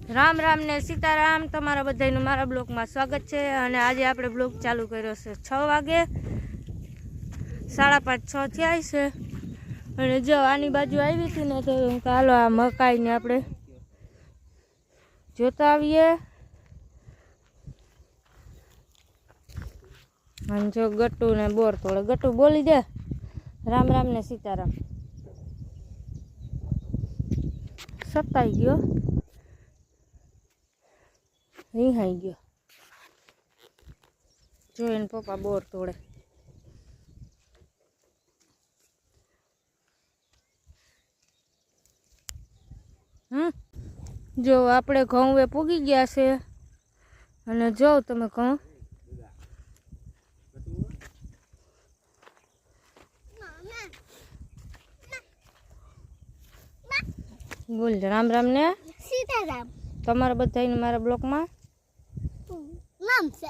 राम राम ने सीताराम तमारा बधाईनु मारा ब्लॉग में स्वागत है। और आज आप ब्लॉग चालू कर्यो छे 6 वागे 5:30 6 थया छे। अने जो आनी बाजू आई थी ने तो हालो आ मकाई ने आपणे जोता आवीए। अने जो गट्टू ने बोर तोड़े। गट्टू बोली दे राम राम ने सीताराम। सताई गयो रिहाई गयो। जो एन पप्पा बोर तोड़े। जो आपणे घऊं पूगी गया छे। अने जो तमे घऊं बोल राम राम ने सीताराम। तमारा बधाईने मारा ब्लॉग में नाम से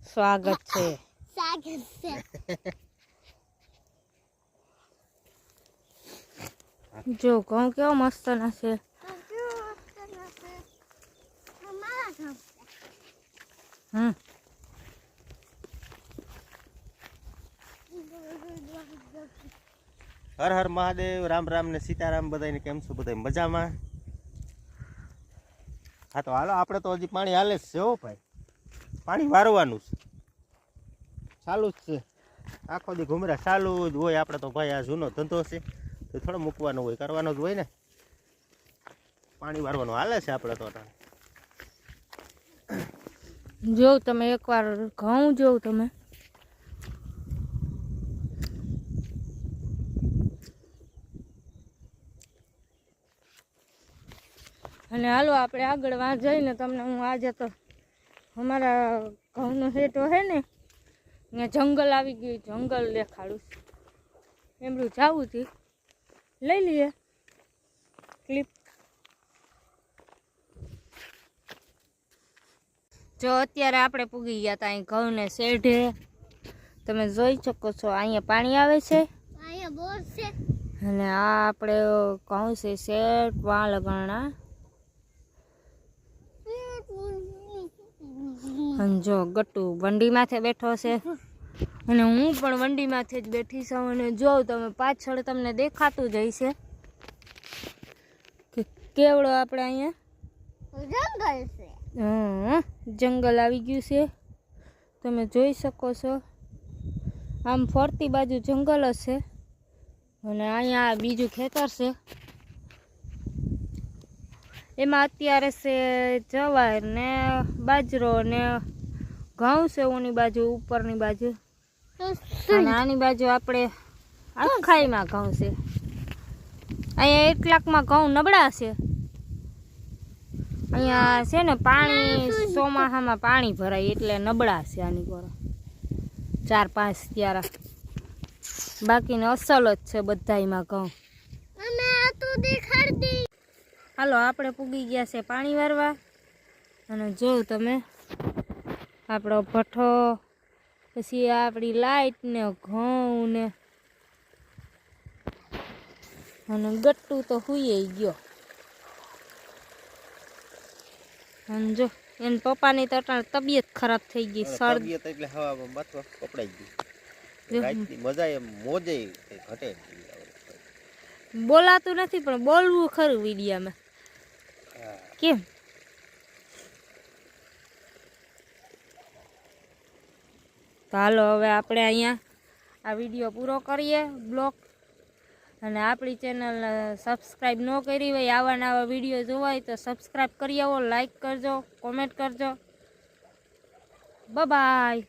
स्वागत छे। स्वागत से। जो घऊं केवा मस्त ना छे। हर हर महादेव। राम राम ने सीताराम। बधाईने केम छो? बधाई मजामां? हाँ तो हालो आपणे तो हजी पाणी हाले ज छे हो भाई। पाणी वारवानुं छे, चालू ज छे। आखो दी घुमरा चालू ज होय। आपणे तो भाई आ जूनो धंधो छे तो थोड़ो मूकवानो होय, करवानो ज होय ने। पाणी वारवानुं हाले छे आपणे तो। जो तमे एक बार घऊं जो तमे अने हालो आपणे आगळ वहां जईने तमने हूँ आज तो हमारा घऊंनो हेटो है ने ने जंगल आवी गयुं। जंगल देखाडुं एमडું जावुं थी लई लीए क्लिप। जो अत्यारे आपणे पूगी गया ता घऊं ने सेढे तमे जोई शको छो। अहींया पाणी आवे छे, आया बोर से। अने आ आपणे घऊं छे सेठ वा लगाणा। अने जो गट्टू वंडी माथे बैठो छे अने हूँ पण वंडी माथे ज बैठी छुं। अने जो तमे पाछळ तमने देखातुं ज हशे के केवड़ो आपणे अहींया जंगल से। जंगल आवी गयुं छे। तमे जोई शको छो। आम फरती बाजू जंगल ज छे अने अहींया बीजुं खेतर छे। एमां अत्यारे से जवार ने बाजरो ने घऊं से ओनी बाजू उपरनी बाजू अने आनी बाजू आपणे आखाईमां घऊं छे। अहींया 1 लाखमां घऊं नबळा छे। अहींया छे ने पाणी ચોમાહામાં पाणी भराय એટલે नबळा छे आनी कोरा 4-5 त्यारा। बाकीने असल ज छे बधायमां घऊं। અમે આ તો દેખાડ દે। हालो आपणे पूगी गया छे पाणी वारवा। अने जो तमे आपणो भट्ठो पछी आपणी लाइट ने घऊं ने अने गट्टू तो हुई गयो। अने जो एन पप्पानी तो तबियत खराब थई गई। सर्दी तबियत એટલે હવામાં માથું કપડાઈ ગયું। રાતની મજા એમ મોજે ઘટે। बोलातुं नथी पण बोलवुं खरुं विडियामां। केम तो हालो हवे आपणे अहींया आ विडियो पूरो करीए ब्लॉग। अने आपणी चेनल सब्सक्राइब न करी होय, आवा नवा विडियो जोवा होय तो सब्सक्राइब करी आवो, लाइक करजो, कमेंट करजो। Bye bye.